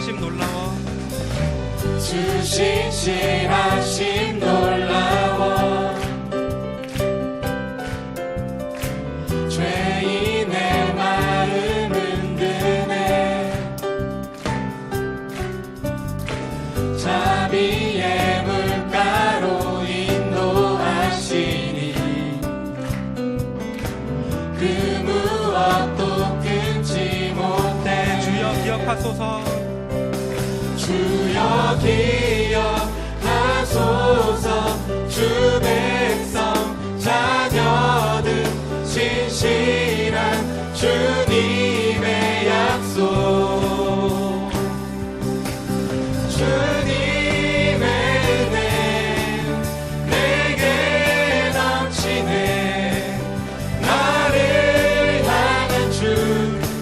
신실하심 놀라워 주 신실하심 놀라워 죄인의 마음 흔드네 자비의 물가로 인도하시니 그 무엇도 끊지 못해 주여 기억하소서 주여 기억하소서 주 백성 자녀들 신실한 주님의 약속 주님의 은혜 내게 넘치네 나를 향한 주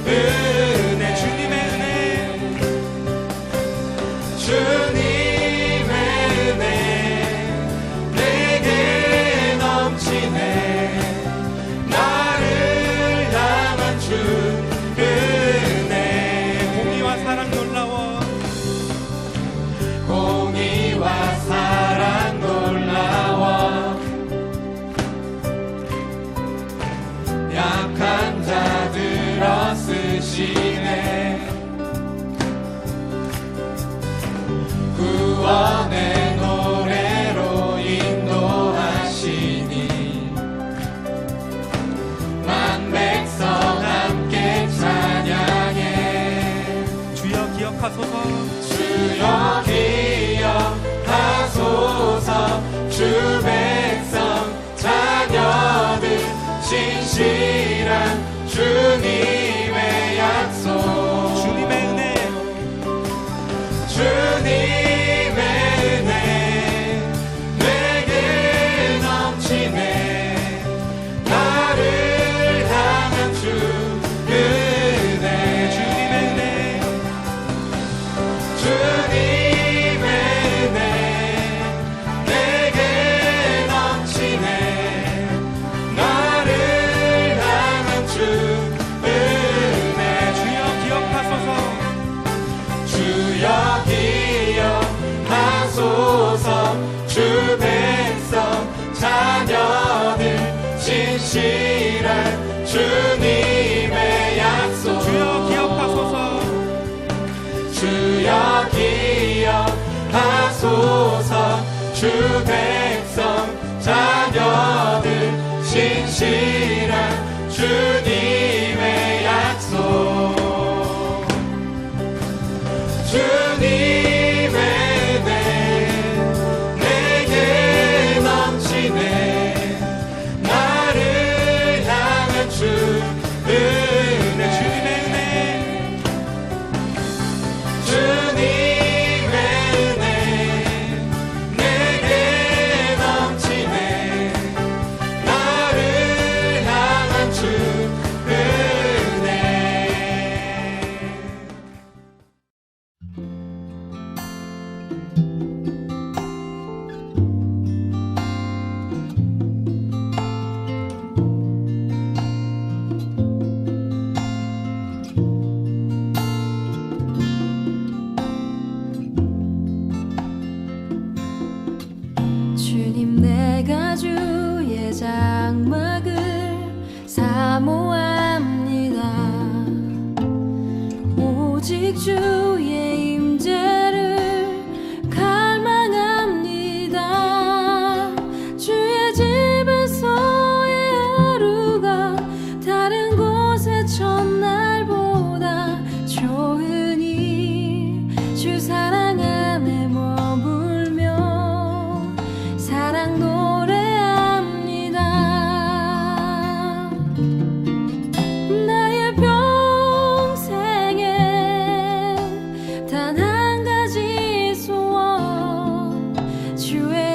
은혜 주님의 은혜 주님의 은혜 내게 넘치네 나를 향한 주 은혜 공의와 사랑 놀라워 공의와 사랑 놀라워 약한 자들 어쓰시네 구원의 노래로 인도하시니 만백성 함께 찬양해 주여 기억하소서 주여 기억하소서 주 백성 자녀들 신실한 주님의 약속 주님의 은혜 주님의 은혜 내게 넘치네 나를 향한 주 은혜 주님의 은혜 주님의 은혜 내게 넘치네 나를 향한 주 은혜 주여 기억하소서 주여 기억하소서 주 백성 자녀들 신실한 주님의 약속 주여 기억하소서 주여 기억하소서 주 백성 자녀들 신실한 주님의 약속 주님의 은혜 내게 넘치네 나를 향한 주 은혜 주님의 은혜 주님의 은혜 내게 넘치네 나를 향한 주 은혜 주님 내가 주의 장막을 사모합니다 오직 주의 임재를 갈망합니다 주의 집에서의 하루가 다른 곳의 첫날보다 좋으니 주 사랑 안에 머물며 사랑 노래합니다 나의 평생에 단 한 가지 소원 주의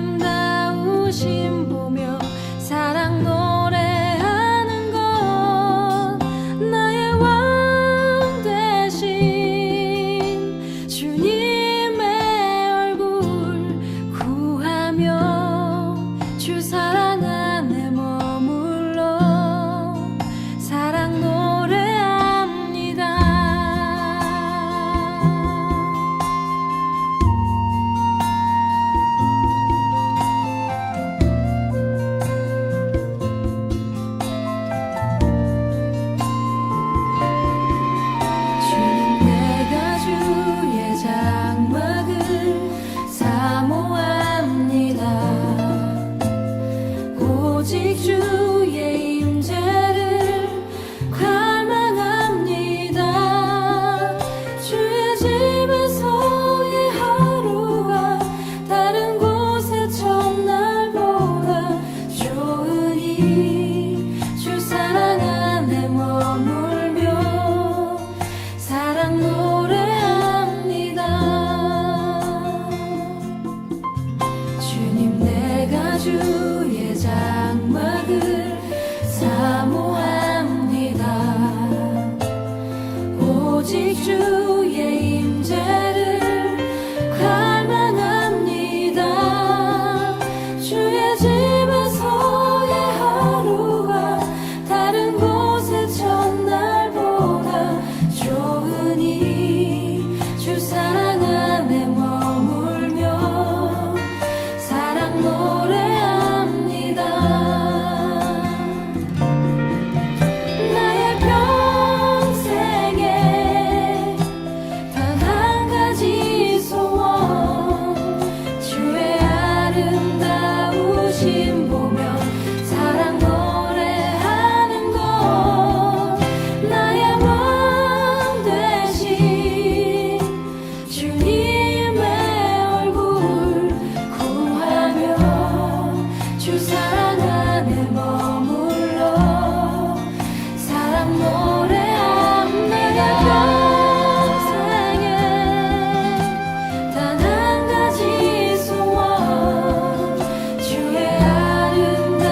아름다우심 보며 사랑 노래하는 것 나의 왕 되신 주님의 얼굴 구하며 주 사랑 안에 머물러 사랑 노래합니다 오직 주의 임재를 갈망합니다. 주의 집에서의 하루가 다른 곳의 첫날보다 좋으니 주 사랑 안에 머물며 사랑 노래합니다. 주님 내가 주의 장막을 사모합니다. 오직 주의 임재를 갈망합니다. 주의 집에서의 하루가 다른 곳의 첫날보다 좋으니 주 사랑 안에 머물며 사랑 노래합니다. 나의 평생에 단 한 가지 소원 주의 아름다우심 보며 사랑 노래하는 것 나의 왕 되신 주님의 얼굴 구하며 주 사랑 안에 머물러 사랑 노래합니다. 평생에 단 한 가지 소원 주의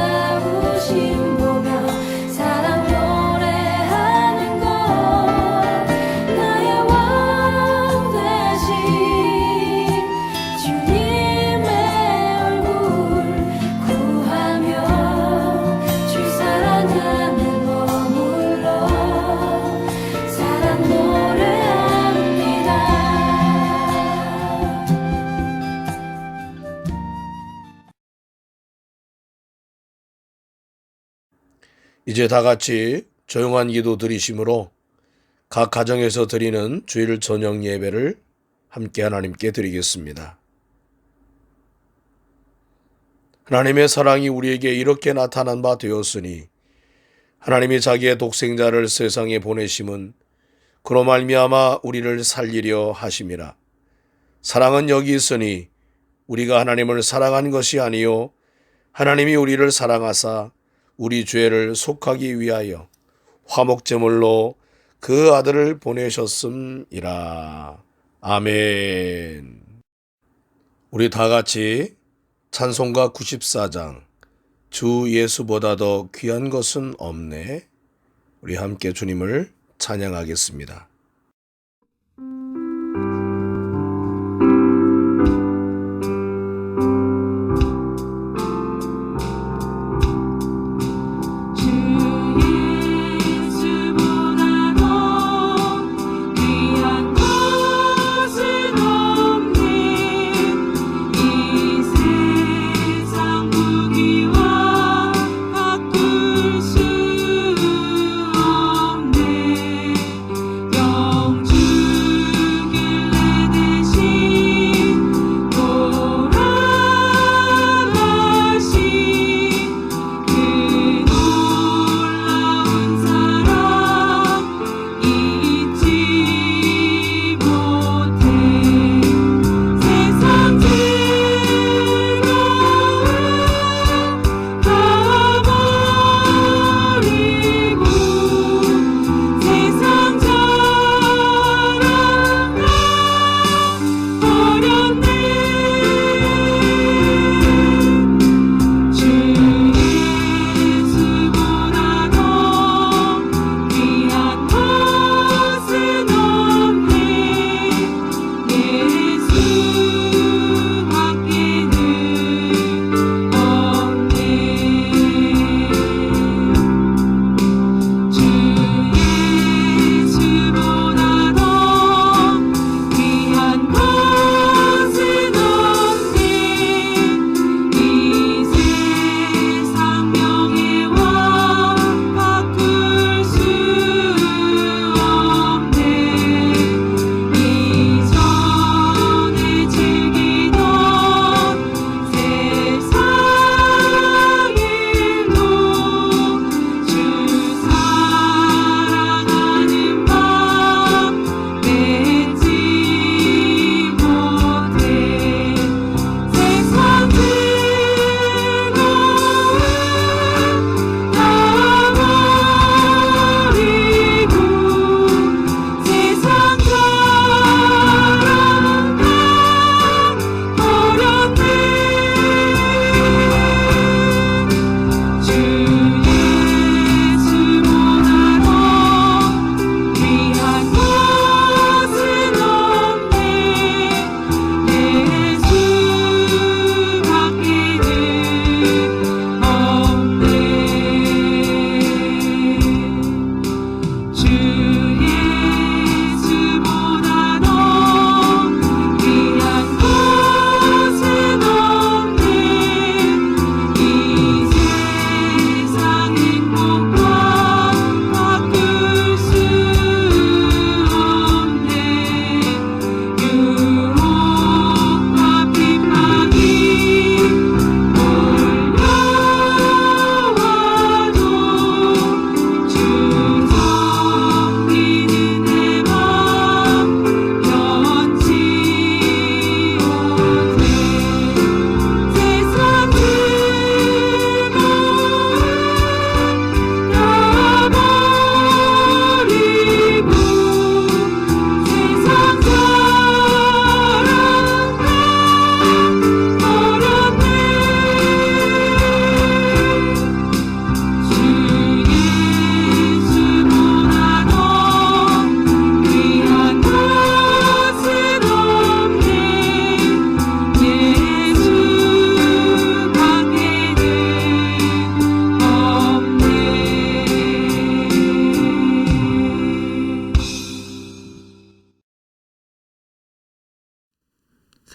아름다우심 보며 사랑 노래하는 것 나의 왕 되신 주님의 얼굴 구하며 주 사랑 안에 머물러 사랑 노래합니다. 이제 다 같이 조용한 기도 드리심으로 각 가정에서 드리는 주일 저녁 예배를 함께 하나님께 드리겠습니다. 하나님의 사랑이 우리에게 이렇게 나타난 바 되었으니 하나님이 자기의 독생자를 세상에 보내심은 그로 말미암아 우리를 살리려 하심이라. 사랑은 여기 있으니 우리가 하나님을 사랑한 것이 아니요 하나님이 우리를 사랑하사 우리 죄를 속하기 위하여 화목제물로 그 아들을 보내셨음이라. 아멘. 우리 다 같이 찬송가 94장 주 예수보다 더 귀한 것은 없네. 우리 함께 주님을 찬양하겠습니다. 영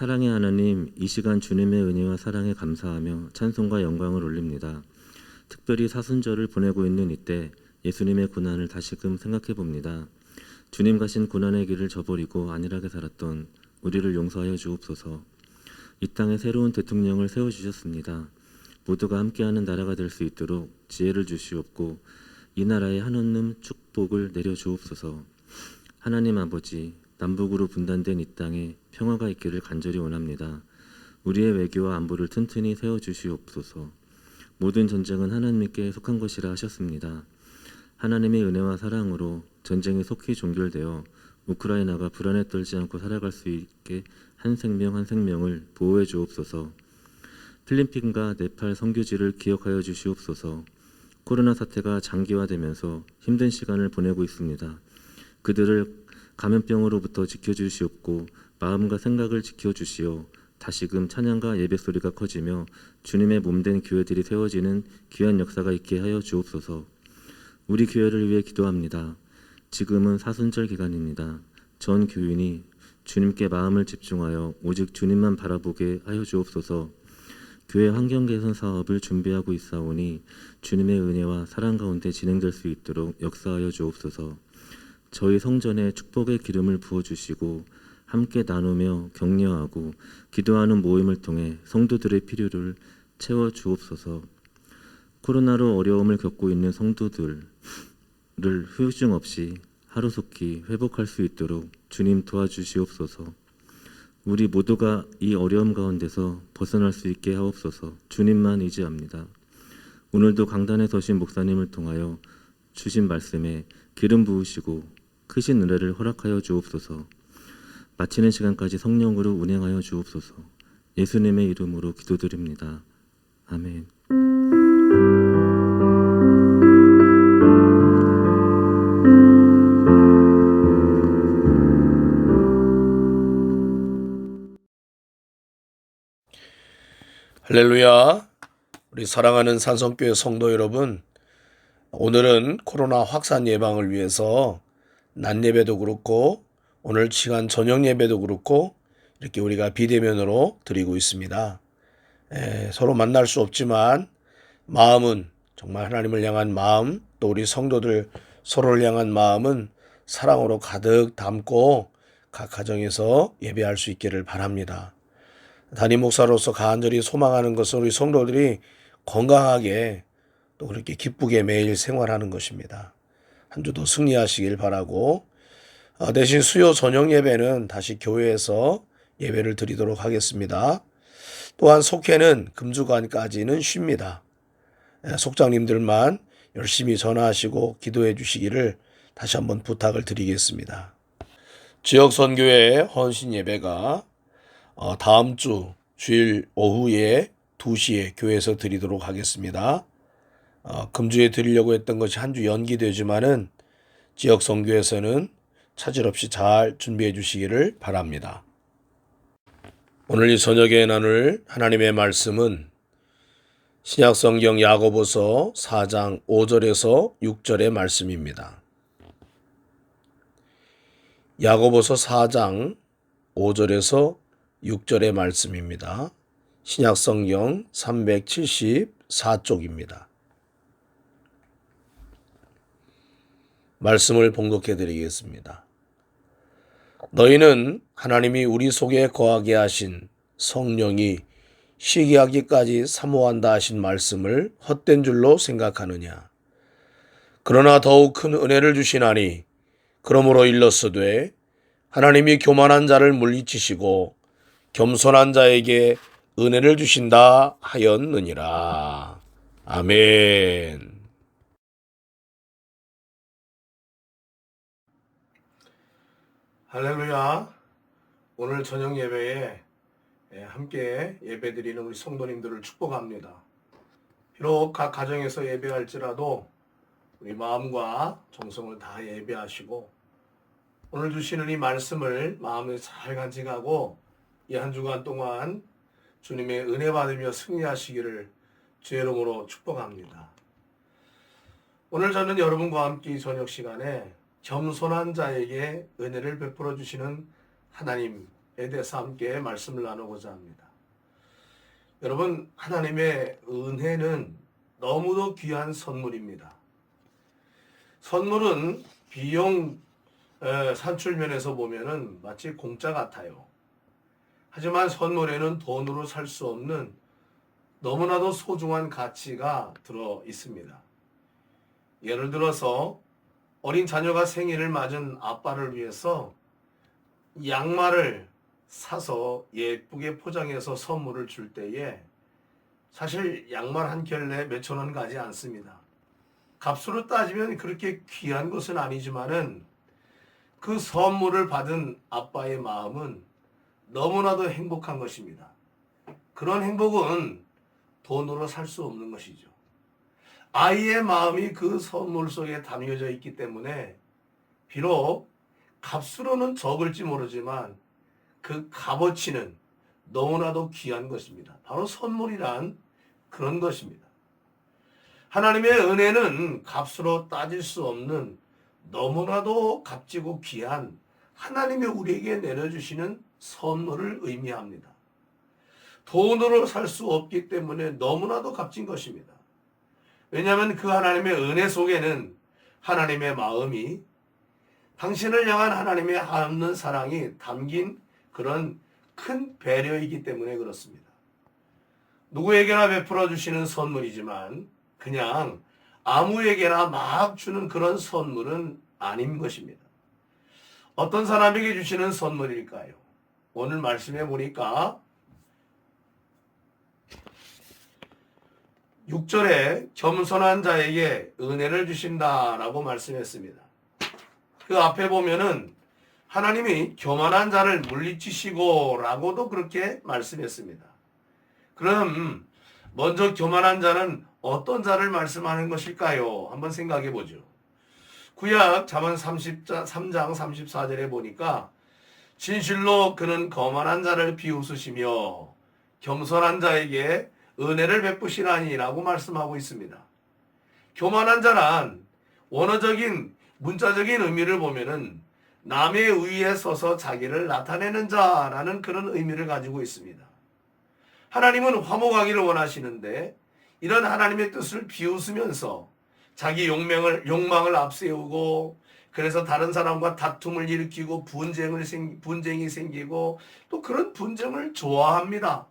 사랑의 하나님, 이 시간 주님의 은혜와 사랑에 감사하며 찬송과 영광을 올립니다. 특별히 사순절을 보내고 있는 이때 예수님의 고난을 다시금 생각해 봅니다. 주님 가신 고난의 길을 저버리고 안일하게 살았던 우리를 용서하여 주옵소서. 이 땅에 새로운 대통령을 세워주셨습니다. 모두가 함께하는 나라가 될 수 있도록 지혜를 주시옵고 이 나라에 한없는 축복을 내려주옵소서. 하나님 아버지, 남북으로 분단된 이 땅에 평화가 있기를 간절히 원합니다. 우리의 외교와 안보를 튼튼히 세워주시옵소서. 모든 전쟁은 하나님께 속한 것이라 하셨습니다. 하나님의 은혜와 사랑으로 전쟁이 속히 종결되어 우크라이나가 불안에 떨지 않고 살아갈 수 있게 한 생명 한 생명을 보호해 주옵소서. 필리핀과 네팔 선교지를 기억하여 주시옵소서. 코로나 사태가 장기화되면서 힘든 시간을 보내고 있습니다. 그들을 감염병으로부터 지켜주시옵고 마음과 생각을 지켜주시어 다시금 찬양과 예배소리가 커지며 주님의 몸된 교회들이 세워지는 귀한 역사가 있게 하여 주옵소서. 우리 교회를 위해 기도합니다. 지금은 사순절 기간입니다. 전 교인이 주님께 마음을 집중하여 오직 주님만 바라보게 하여 주옵소서. 교회 환경 개선 사업을 준비하고 있사오니 주님의 은혜와 사랑 가운데 진행될 수 있도록 역사하여 주옵소서. 저희 성전에 축복의 기름을 부어주시고 함께 나누며 격려하고 기도하는 모임을 통해 성도들의 필요를 채워 주옵소서. 코로나로 어려움을 겪고 있는 성도들을 후유증 없이 하루속히 회복할 수 있도록 주님 도와주시옵소서. 우리 모두가 이 어려움 가운데서 벗어날 수 있게 하옵소서. 주님만 의지합니다. 오늘도 강단에 서신 목사님을 통하여 주신 말씀에 기름 부으시고 크신 은혜를 허락하여 주옵소서. 마치는 시간까지 성령으로 운행하여 주옵소서. 예수님의 이름으로 기도드립니다. 아멘. 할렐루야. 우리 사랑하는 산성교회 성도 여러분, 오늘은 코로나 확산 예방을 위해서 낮 예배도 그렇고 오늘 시간 저녁 예배도 그렇고 이렇게 우리가 비대면으로 드리고 있습니다. 서로 만날 수 없지만 마음은 정말 하나님을 향한 마음, 또 우리 성도들 서로를 향한 마음은 사랑으로 가득 담고 각 가정에서 예배할 수 있기를 바랍니다. 담임 목사로서 간절히 소망하는 것은 우리 성도들이 건강하게 또 그렇게 기쁘게 매일 생활하는 것입니다. 한 주도 승리하시길 바라고, 대신 수요 저녁 예배는 다시 교회에서 예배를 드리도록 하겠습니다. 또한 속회는 금주간까지는 쉽니다. 속장님들만 열심히 전화하시고 기도해 주시기를 다시 한번 부탁을 드리겠습니다. 지역선교회 헌신 예배가 다음 주 주일 오후에 2시에 교회에서 드리도록 하겠습니다. 금주에 드리려고 했던 것이 한 주 연기되지만은 지역 선교에서는 차질 없이 잘 준비해 주시기를 바랍니다. 오늘 이 저녁에 나눌 하나님의 말씀은 신약성경 야고보서 4장 5절에서 6절의 말씀입니다. 야고보서 4장 5절에서 6절의 말씀입니다. 신약성경 374쪽입니다. 말씀을 봉독해 드리겠습니다. 너희는 하나님이 우리 속에 거하게 하신 성령이 시기하기까지 사모한다 하신 말씀을 헛된 줄로 생각하느냐. 그러나 더욱 큰 은혜를 주시나니 그러므로 일렀으되 하나님이 교만한 자를 물리치시고 겸손한 자에게 은혜를 주신다 하였느니라. 아멘. 할렐루야. 오늘 저녁 예배에 함께 예배드리는 우리 성도님들을 축복합니다. 비록 각 가정에서 예배할지라도 우리 마음과 정성을 다 예배하시고 오늘 주시는 이 말씀을 마음에 잘 간직하고 이 한 주간 동안 주님의 은혜 받으며 승리하시기를 주의 이름으로 축복합니다. 오늘 저는 여러분과 함께 이 저녁 시간에 겸손한 자에게 은혜를 베풀어 주시는 하나님, 대해서 함께 말씀을 나누고자 합니다. 여러분, 하나님의 은혜는 너무도 귀한 선물입니다. 선물은 비용 산출면에서 보면은 마치 공짜 같아요. 하지만 선물에는 돈으로 살 수 없는 너무나도 소중한 가치가 들어 있습니다. 예를 들어서 어린 자녀가 생일을 맞은 아빠를 위해서 양말을 사서 예쁘게 포장해서 선물을 줄 때에 사실 양말 한 켤레 몇천 원 가지 않습니다. 값으로 따지면 그렇게 귀한 것은 아니지만은 그 선물을 받은 아빠의 마음은 너무나도 행복한 것입니다. 그런 행복은 돈으로 살 수 없는 것이죠. 아이의 마음이 그 선물 속에 담겨져 있기 때문에 비록 값으로는 적을지 모르지만 그 값어치는 너무나도 귀한 것입니다. 바로 선물이란 그런 것입니다. 하나님의 은혜는 값으로 따질 수 없는 너무나도 값지고 귀한 하나님이 우리에게 내려주시는 선물을 의미합니다. 돈으로 살 수 없기 때문에 너무나도 값진 것입니다. 왜냐하면 그 하나님의 은혜 속에는 하나님의 마음이 당신을 향한 하나님의 한없는 사랑이 담긴 그런 큰 배려이기 때문에 그렇습니다. 누구에게나 베풀어 주시는 선물이지만 그냥 아무에게나 막 주는 그런 선물은 아닌 것입니다. 어떤 사람에게 주시는 선물일까요? 오늘 말씀해 보니까 6절에 겸손한 자에게 은혜를 주신다라고 말씀했습니다. 그 앞에 보면은 하나님이 교만한 자를 물리치시고 라고도 그렇게 말씀했습니다. 그럼 먼저 교만한 자는 어떤 자를 말씀하는 것일까요? 한번 생각해 보죠. 구약 잠언 3장 34절에 보니까 진실로 그는 거만한 자를 비웃으시며 겸손한 자에게 은혜를 베푸시라니 라고 말씀하고 있습니다. 교만한 자란 원어적인 문자적인 의미를 보면은 남의 위에 서서 자기를 나타내는 자라는 그런 의미를 가지고 있습니다. 하나님은 화목하기를 원하시는데 이런 하나님의 뜻을 비웃으면서 자기 욕망을 앞세우고 그래서 다른 사람과 다툼을 일으키고 분쟁이 생기고 또 그런 분쟁을 좋아합니다.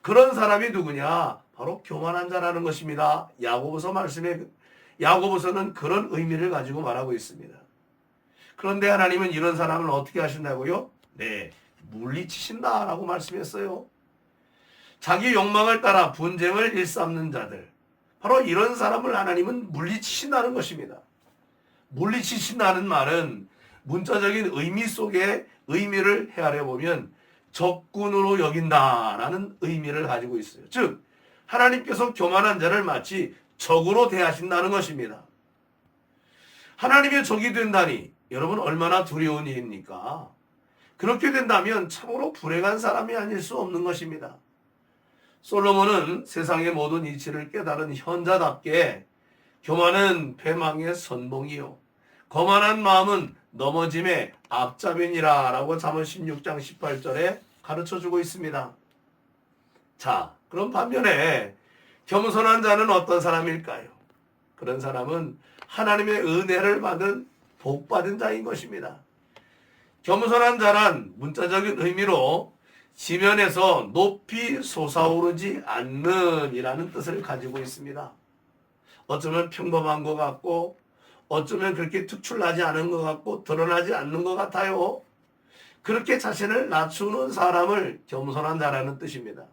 그런 사람이 누구냐? 바로 교만한 자라는 것입니다. 야고보서는 그런 의미를 가지고 말하고 있습니다. 그런데 하나님은 이런 사람을 어떻게 하신다고요? 네, 물리치신다라고 말씀했어요. 자기 욕망을 따라 분쟁을 일삼는 자들, 바로 이런 사람을 하나님은 물리치신다는 것입니다. 물리치신다는 말은 문자적인 의미 속에 의미를 헤아려 보면 적군으로 여긴다라는 의미를 가지고 있어요. 즉 하나님께서 교만한 자를 마치 적으로 대하신다는 것입니다. 하나님의 적이 된다니 여러분 얼마나 두려운 일입니까? 그렇게 된다면 참으로 불행한 사람이 아닐 수 없는 것입니다. 솔로몬은 세상의 모든 이치를 깨달은 현자답게 교만은 패망의 선봉이요 거만한 마음은 넘어짐의 앞잡이니라 라고 잠언 16장 18절에 가르쳐주고 있습니다. 자, 그럼 반면에 겸손한 자는 어떤 사람일까요? 그런 사람은 하나님의 은혜를 받은 복받은 자인 것입니다. 겸손한 자란 문자적인 의미로 지면에서 높이 솟아오르지 않는 이라는 뜻을 가지고 있습니다. 어쩌면 평범한 것 같고 어쩌면 그렇게 특출나지 않은 것 같고 드러나지 않는 것 같아요. 그렇게 자신을 낮추는 사람을 겸손한 자라는 뜻입니다.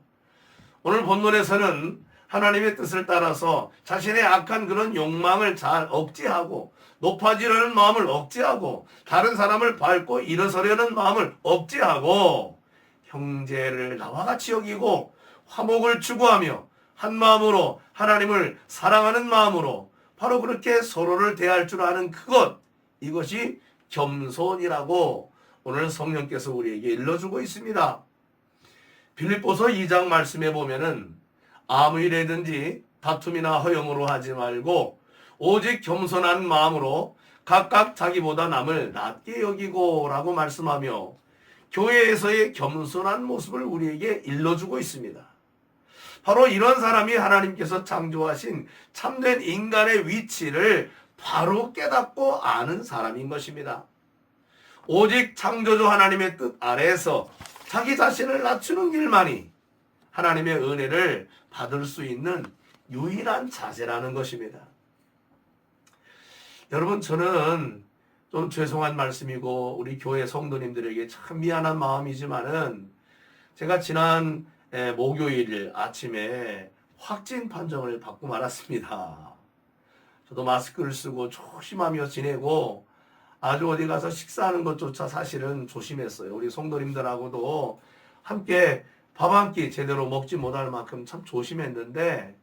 오늘 본문에서는 하나님의 뜻을 따라서 자신의 악한 그런 욕망을 잘 억제하고 높아지려는 마음을 억제하고 다른 사람을 밟고 일어서려는 마음을 억제하고 형제를 나와 같이 여기고 화목을 추구하며 한 마음으로 하나님을 사랑하는 마음으로 바로 그렇게 서로를 대할 줄 아는 이것이 겸손이라고 오늘 성령께서 우리에게 일러주고 있습니다. 빌립보서 2장 말씀에 보면은 아무 일이든지 다툼이나 허영으로 하지 말고 오직 겸손한 마음으로 각각 자기보다 남을 낮게 여기고 라고 말씀하며 교회에서의 겸손한 모습을 우리에게 일러주고 있습니다. 바로 이런 사람이 하나님께서 창조하신 참된 인간의 위치를 바로 깨닫고 아는 사람인 것입니다. 오직 창조주 하나님의 뜻 아래에서 자기 자신을 낮추는 길만이 하나님의 은혜를 받을 수 있는 유일한 자세라는 것입니다. 여러분, 저는 좀 죄송한 말씀이고 우리 교회 성도님들에게 참 미안한 마음이지만은 제가 지난 목요일 아침에 확진 판정을 받고 말았습니다. 저도 마스크를 쓰고 조심하며 지내고 아주 어디 가서 식사하는 것조차 사실은 조심했어요. 우리 성도님들하고도 함께 밥 한 끼 제대로 먹지 못할 만큼 참 조심했는데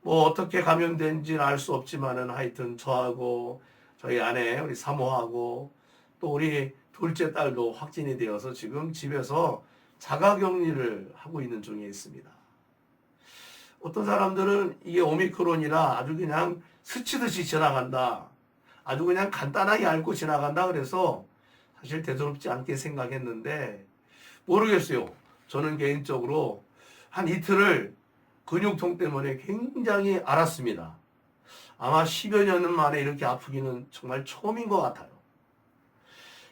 뭐 어떻게 감염된지는 알 수 없지만은 하여튼 저하고 저희 아내 우리 사모하고 또 우리 둘째 딸도 확진이 되어서 지금 집에서 자가격리를 하고 있는 중에 있습니다. 어떤 사람들은 이게 오미크론이라 아주 그냥 스치듯이 지나간다, 아주 그냥 간단하게 앓고 지나간다 그래서 사실 대수롭지 않게 생각했는데 모르겠어요. 저는 개인적으로 한 이틀을 근육통 때문에 굉장히 앓았습니다. 아마 10여 년 만에 이렇게 아프기는 정말 처음인 것 같아요.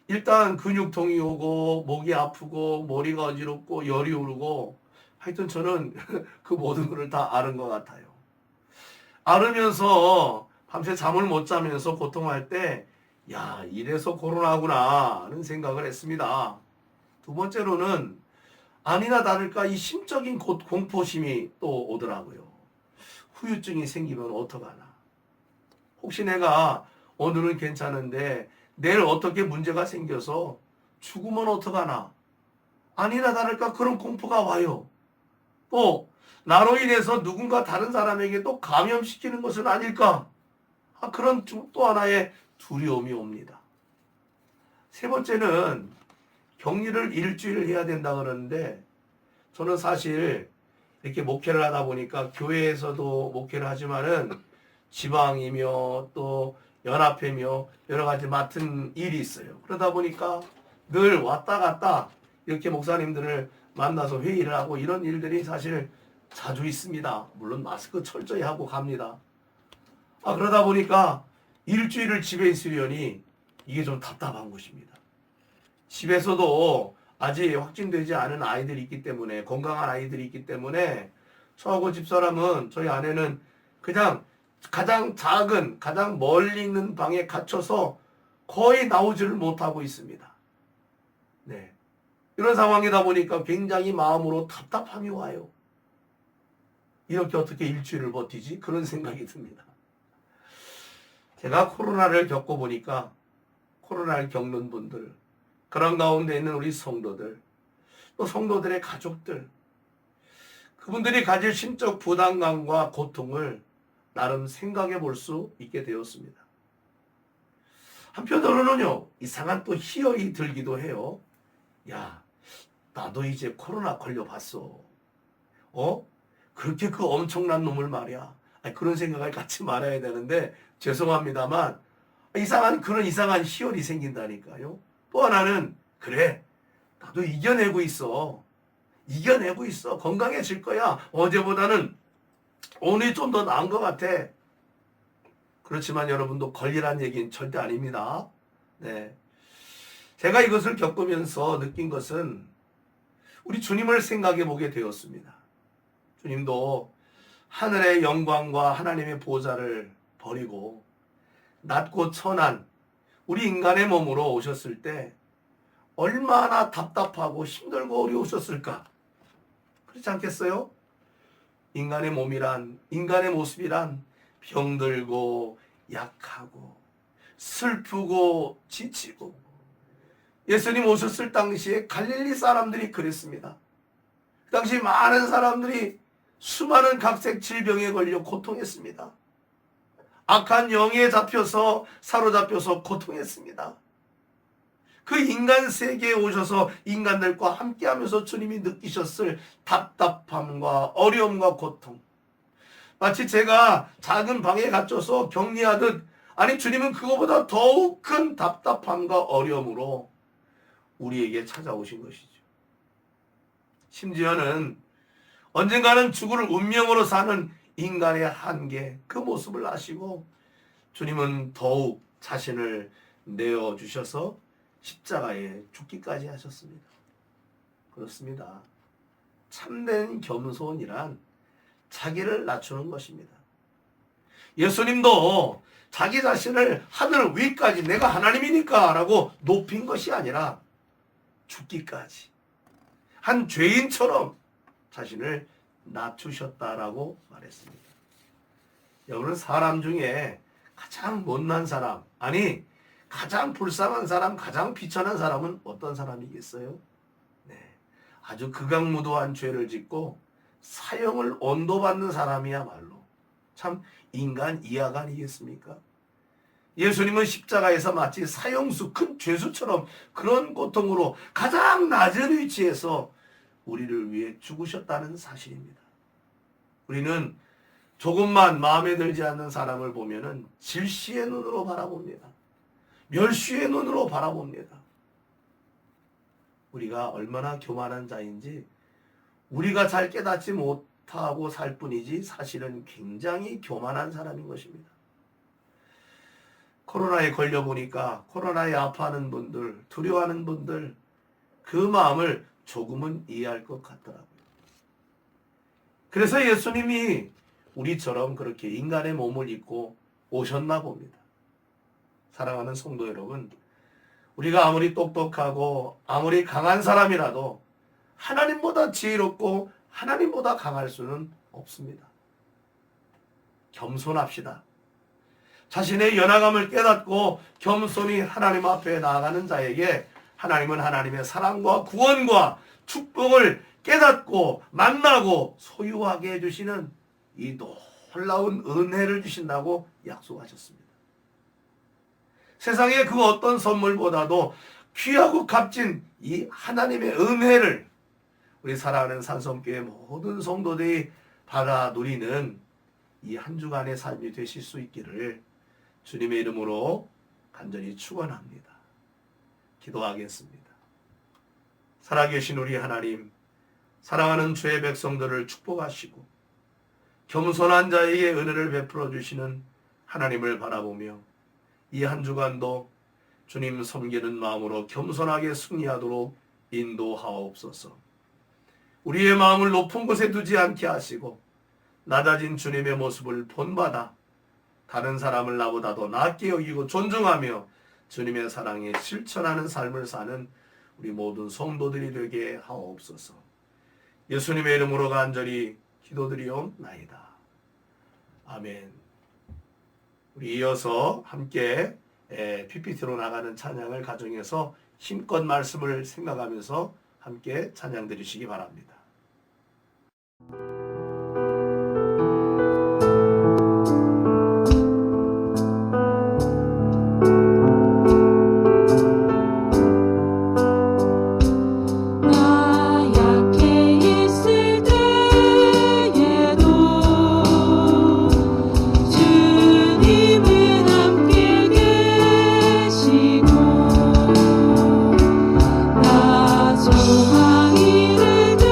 일단 근육통이 오고 목이 아프고 머리가 어지럽고 열이 오르고 하여튼 저는 그 모든 것을 다 앓은 것 같아요. 앓으면서 밤새 잠을 못 자면서 고통할 때 야, 이래서 코로나구나 하는 생각을 했습니다. 두 번째로는 아니나 다를까 이 심적인 공포심이 또 오더라고요. 후유증이 생기면 어떡하나. 혹시 내가 오늘은 괜찮은데 내일 어떻게 문제가 생겨서 죽으면 어떡하나. 아니나 다를까 그런 공포가 와요. 또 나로 인해서 누군가 다른 사람에게 또 감염시키는 것은 아닐까. 그런 또 하나의 두려움이 옵니다. 세 번째는 격리를 일주일 해야 된다 그러는데 저는 사실 이렇게 목회를 하다 보니까 교회에서도 목회를 하지만은 지방이며 또 연합회며 여러 가지 맡은 일이 있어요. 그러다 보니까 늘 왔다 갔다 이렇게 목사님들을 만나서 회의를 하고 이런 일들이 사실 자주 있습니다. 물론 마스크 철저히 하고 갑니다. 그러다 보니까 일주일을 집에 있으려니 이게 좀 답답한 것입니다. 집에서도 아직 확진되지 않은 아이들이 있기 때문에, 건강한 아이들이 있기 때문에 저하고 집사람은, 저희 아내는 그냥 가장 작은, 가장 멀리 있는 방에 갇혀서 거의 나오지를 못하고 있습니다. 네. 이런 상황이다 보니까 굉장히 마음으로 답답함이 와요. 이렇게 어떻게 일주일을 버티지? 그런 생각이 듭니다. 제가 코로나를 겪어보니까 코로나를 겪는 분들, 그런 가운데 있는 우리 성도들, 또 성도들의 가족들, 그분들이 가질 심적 부담감과 고통을 나름 생각해 볼 수 있게 되었습니다. 한편으로는요, 이상한 또 희열이 들기도 해요. 야, 나도 이제 코로나 걸려봤어. 그렇게 그 엄청난 놈을 말이야. 그런 생각을 갖지 말아야 되는데 죄송합니다만 그런 이상한 희열이 생긴다니까요. 또 하나는 그래, 나도 이겨내고 있어. 건강해질 거야. 어제보다는 오늘이 좀 더 나은 것 같아. 그렇지만 여러분도 걸리란 얘기는 절대 아닙니다. 네. 제가 이것을 겪으면서 느낀 것은 우리 주님을 생각해 보게 되었습니다. 주님도 하늘의 영광과 하나님의 보좌를 버리고 낮고 천한 우리 인간의 몸으로 오셨을 때 얼마나 답답하고 힘들고 어려우셨을까? 그렇지 않겠어요? 인간의 몸이란, 인간의 모습이란 병들고 약하고 슬프고 지치고, 예수님 오셨을 당시에 갈릴리 사람들이 그랬습니다. 그 당시 많은 사람들이 수많은 각색 질병에 걸려 고통했습니다. 악한 영에 잡혀서 사로잡혀서 고통했습니다. 그 인간 세계에 오셔서 인간들과 함께하면서 주님이 느끼셨을 답답함과 어려움과 고통, 마치 제가 작은 방에 갇혀서 격리하듯, 아니 주님은 그거보다 더욱 큰 답답함과 어려움으로 우리에게 찾아오신 것이죠. 심지어는 언젠가는 죽을 운명으로 사는 인간의 한계, 그 모습을 아시고 주님은 더욱 자신을 내어주셔서 십자가에 죽기까지 하셨습니다. 그렇습니다. 참된 겸손이란 자기를 낮추는 것입니다. 예수님도 자기 자신을 하늘 위까지 내가 하나님이니까 라고 높인 것이 아니라 죽기까지 한 죄인처럼 자신을 낮추셨다라고 말했습니다. 여러분, 사람 중에 가장 못난 사람, 아니 가장 불쌍한 사람, 가장 비천한 사람은 어떤 사람이겠어요? 네, 아주 극악무도한 죄를 짓고 사형을 언도받는 사람이야말로 참 인간 이하가 아니겠습니까? 예수님은 십자가에서 마치 사형수, 큰 죄수처럼 그런 고통으로 가장 낮은 위치에서 우리를 위해 죽으셨다는 사실입니다. 우리는 조금만 마음에 들지 않는 사람을 보면은 질시의 눈으로 바라봅니다. 멸시의 눈으로 바라봅니다. 우리가 얼마나 교만한 자인지 우리가 잘 깨닫지 못하고 살 뿐이지 사실은 굉장히 교만한 사람인 것입니다. 코로나에 걸려보니까 코로나에 아파하는 분들, 두려워하는 분들, 그 마음을 조금은 이해할 것 같더라고요. 그래서 예수님이 우리처럼 그렇게 인간의 몸을 입고 오셨나 봅니다. 사랑하는 성도 여러분, 우리가 아무리 똑똑하고 아무리 강한 사람이라도 하나님보다 지혜롭고 하나님보다 강할 수는 없습니다. 겸손합시다. 자신의 연약함을 깨닫고 겸손히 하나님 앞에 나아가는 자에게 하나님은 하나님의 사랑과 구원과 축복을 깨닫고 만나고 소유하게 해주시는 이 놀라운 은혜를 주신다고 약속하셨습니다. 세상의 그 어떤 선물보다도 귀하고 값진 이 하나님의 은혜를 우리 사랑하는 산성교회 모든 성도들이 받아 누리는 이 한 주간의 삶이 되실 수 있기를 주님의 이름으로 간절히 축원합니다. 기도하겠습니다. 살아계신 우리 하나님, 사랑하는 주의 백성들을 축복하시고 겸손한 자에게 은혜를 베풀어 주시는 하나님을 바라보며 이 한 주간도 주님 섬기는 마음으로 겸손하게 승리하도록 인도하옵소서. 우리의 마음을 높은 곳에 두지 않게 하시고 낮아진 주님의 모습을 본받아 다른 사람을 나보다도 낮게 여기고 존중하며 주님의 사랑에 실천하는 삶을 사는 우리 모든 성도들이 되게 하옵소서. 예수님의 이름으로 간절히 기도드리옵나이다. 아멘. 우리 이어서 함께 PPT로 나가는 찬양을 가정해서 힘껏 말씀을 생각하면서 함께 찬양 드리시기 바랍니다. 나 약해 있을 때에도 주님은 함께 계시고 나 소망이 될 때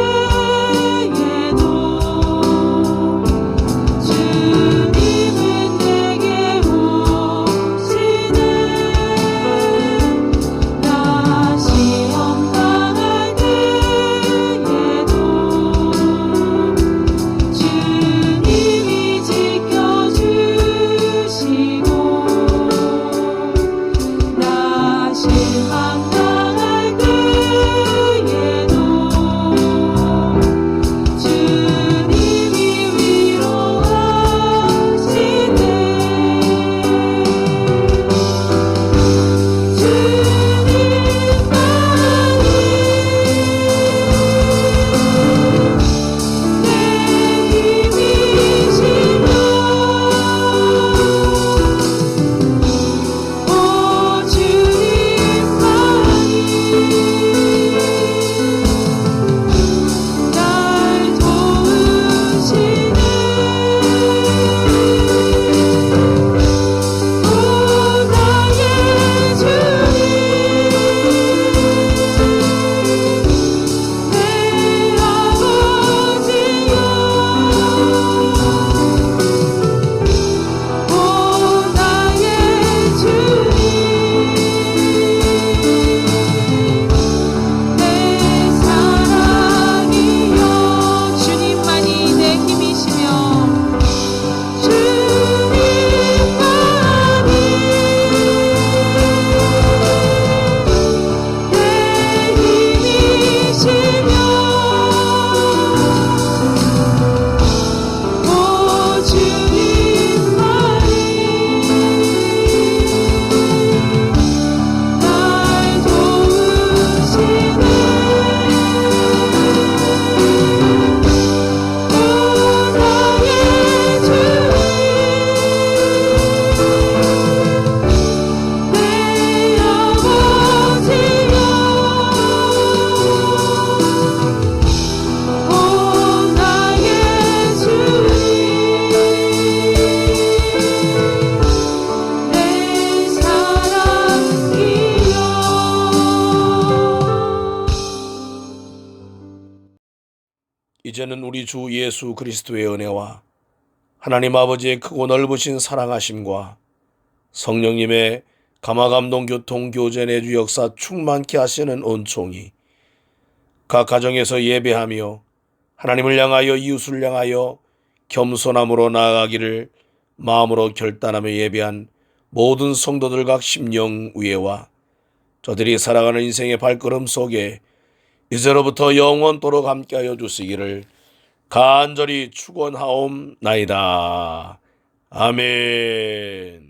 이제는 우리 주 예수 그리스도의 은혜와 하나님 아버지의 크고 넓으신 사랑하심과 성령님의 감화감동 교통 교제 내주 역사 충만케 하시는 은총이 각 가정에서 예배하며 하나님을 향하여 이웃을 향하여 겸손함으로 나아가기를 마음으로 결단하며 예배한 모든 성도들 각 심령 위에와 저들이 살아가는 인생의 발걸음 속에 이제로부터 영원토록 함께하여 주시기를 간절히 축원하옵나이다. 아멘.